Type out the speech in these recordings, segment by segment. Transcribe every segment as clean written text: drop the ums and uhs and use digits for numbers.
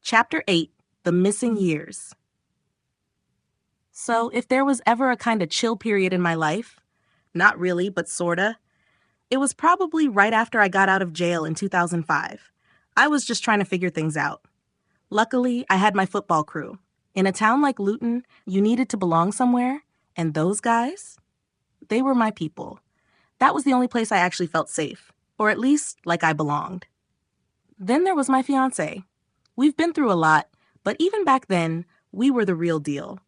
Chapter 8, The Missing Years. So, if there was ever a kind of chill period in my life, not really, but sorta, it was probably right after I got out of jail in 2005. I was just trying to figure things out. Luckily, I had my football crew. In a town like Luton, you needed to belong somewhere, and those guys, they were my people. That was the only place I actually felt safe, or at least like I belonged. Then there was my fiancé. We've been through a lot, but even back then, we were the real deal.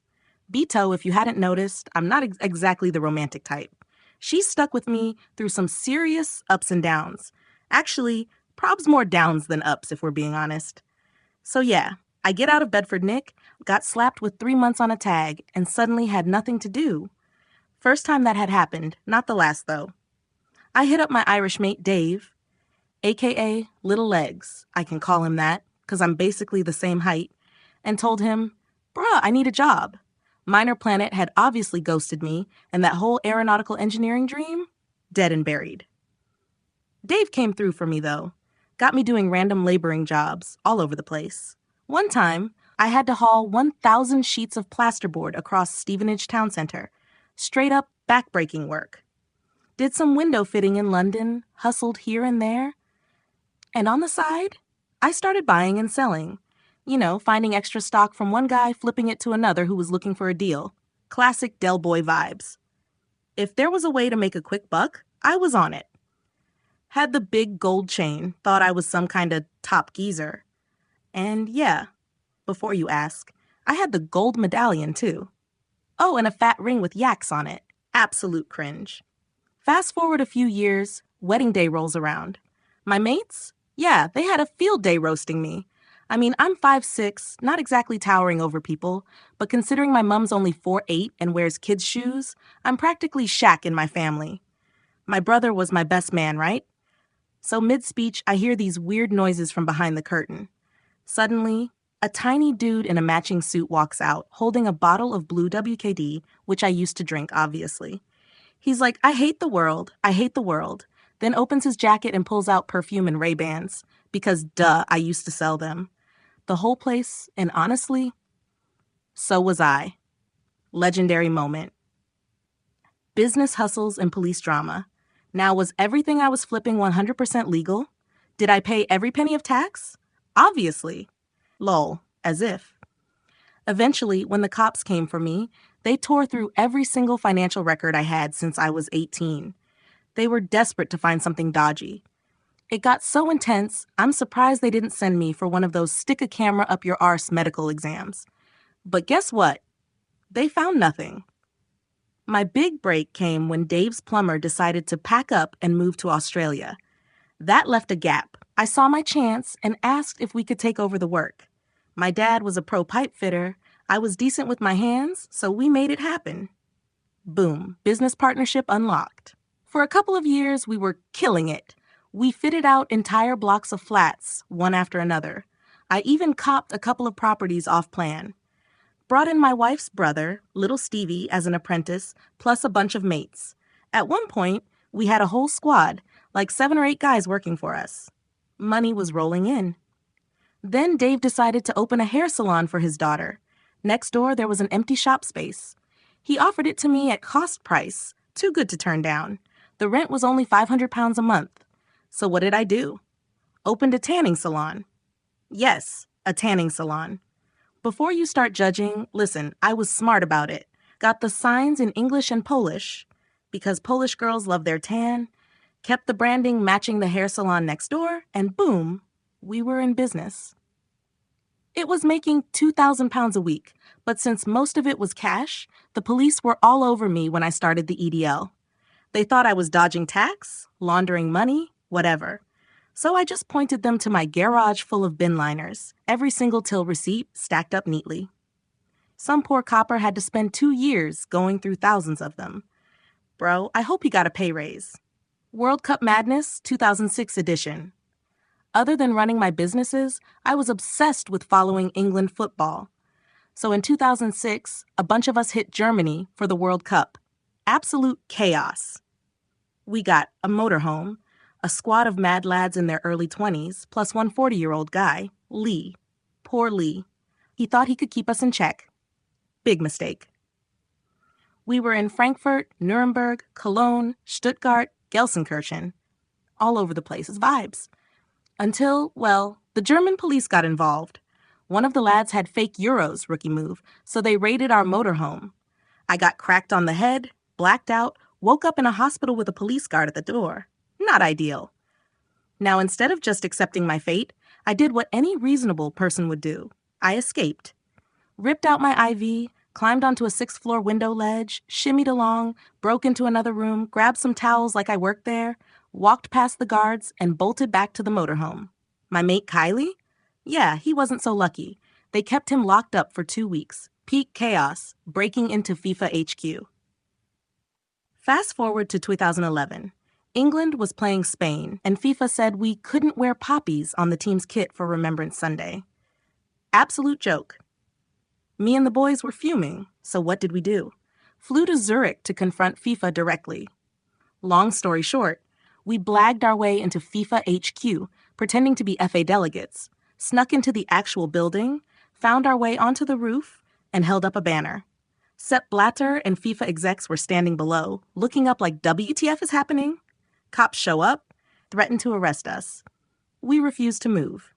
Beto, if you hadn't noticed, I'm not exactly the romantic type. She stuck with me through some serious ups and downs. Actually, probs more downs than ups, if we're being honest. So yeah, I get out of Bedford Nick, got slapped with 3 months on a tag, and suddenly had nothing to do. First time that had happened, not the last though. I hit up my Irish mate Dave, aka Little Legs, I can call him that, because I'm basically the same height, and told him, bruh, I need a job. Minor Planet had obviously ghosted me, and that whole aeronautical engineering dream, dead and buried. Dave came through for me, though. Got me doing random laboring jobs all over the place. One time, I had to haul 1,000 sheets of plasterboard across Stevenage Town Centre. Straight up backbreaking work. Did some window fitting in London, hustled here and there. And on the side, I started buying and selling. You know, finding extra stock from one guy, flipping it to another who was looking for a deal. Classic Del Boy vibes. If there was a way to make a quick buck, I was on it. Had the big gold chain, thought I was some kind of top geezer. And yeah, before you ask, I had the gold medallion too. Oh, and a fat ring with yaks on it. Absolute cringe. Fast forward a few years, wedding day rolls around. My mates? Yeah, they had a field day roasting me. I mean, I'm 5'6", not exactly towering over people, but considering my mom's only 4'8" and wears kids' shoes, I'm practically Shaq in my family. My brother was my best man, right? So mid-speech, I hear these weird noises from behind the curtain. Suddenly, a tiny dude in a matching suit walks out, holding a bottle of blue WKD, which I used to drink, obviously. He's like, I hate the world, then opens his jacket and pulls out perfume and Ray-Bans, because duh, I used to sell them. The whole place, and honestly, so was I. Legendary moment. Business hustles and police drama. Now, was everything I was flipping 100% legal? Did I pay every penny of tax? Obviously. Lol, as if. Eventually, when the cops came for me, they tore through every single financial record I had since I was 18. They were desperate to find something dodgy. It got so intense, I'm surprised they didn't send me for one of those stick-a-camera-up-your-arse medical exams. But guess what? They found nothing. My big break came when Dave's plumber decided to pack up and move to Australia. That left a gap. I saw my chance and asked if we could take over the work. My dad was a pro pipe fitter. I was decent with my hands, so we made it happen. Boom, business partnership unlocked. For a couple of years, we were killing it. We fitted out entire blocks of flats, one after another. I even copped a couple of properties off plan. Brought in my wife's brother, little Stevie, as an apprentice, plus a bunch of mates. At one point, we had a whole squad, like 7 or 8 guys working for us. Money was rolling in. Then Dave decided to open a hair salon for his daughter. Next door, there was an empty shop space. He offered it to me at cost price, too good to turn down. The rent was only £500 a month. So what did I do? Opened a tanning salon. Yes, a tanning salon. Before you start judging, listen, I was smart about it. Got the signs in English and Polish, because Polish girls love their tan, kept the branding matching the hair salon next door, and boom, we were in business. It was making £2,000 a week, but since most of it was cash, the police were all over me when I started the EDL. They thought I was dodging tax, laundering money, whatever. So I just pointed them to my garage full of bin liners, every single till receipt stacked up neatly. Some poor copper had to spend 2 years going through thousands of them. Bro, I hope he got a pay raise. World Cup Madness 2006 edition. Other than running my businesses, I was obsessed with following England football. So in 2006, a bunch of us hit Germany for the World Cup. Absolute chaos. We got a motorhome, a squad of mad lads in their early 20s, plus one 40-year-old guy, Lee. Poor Lee. He thought he could keep us in check. Big mistake. We were in Frankfurt, Nuremberg, Cologne, Stuttgart, Gelsenkirchen. All over the place as vibes. Until, well, the German police got involved. One of the lads had fake euros, rookie move, so they raided our motorhome. I got cracked on the head, blacked out, woke up in a hospital with a police guard at the door. Not ideal. Now, instead of just accepting my fate, I did what any reasonable person would do. I escaped. Ripped out my IV, climbed onto a 6th-floor window ledge, shimmied along, broke into another room, grabbed some towels like I worked there, walked past the guards, and bolted back to the motorhome. My mate Kylie? Yeah, he wasn't so lucky. They kept him locked up for 2 weeks. Peak chaos, breaking into FIFA HQ. Fast forward to 2011. England was playing Spain, and FIFA said we couldn't wear poppies on the team's kit for Remembrance Sunday. Absolute joke. Me and the boys were fuming, so what did we do? Flew to Zurich to confront FIFA directly. Long story short, we blagged our way into FIFA HQ, pretending to be FA delegates, snuck into the actual building, found our way onto the roof, and held up a banner. Sepp Blatter and FIFA execs were standing below, looking up like WTF is happening? Cops show up, threaten to arrest us. We refused to move.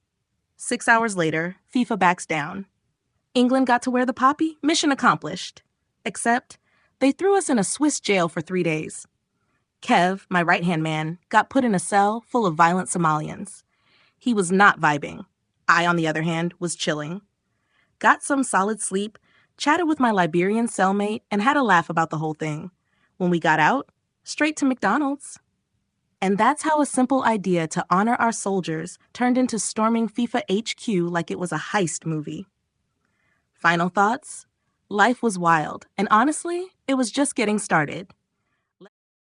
6 hours later, FIFA backs down. England got to wear the poppy, mission accomplished. Except, they threw us in a Swiss jail for 3 days. Kev, my right-hand man, got put in a cell full of violent Somalians. He was not vibing. I, on the other hand, was chilling. Got some solid sleep, chatted with my Liberian cellmate, and had a laugh about the whole thing. When we got out, straight to McDonald's. And that's how a simple idea to honor our soldiers turned into storming FIFA HQ like it was a heist movie. Final thoughts? Life was wild, and honestly, it was just getting started.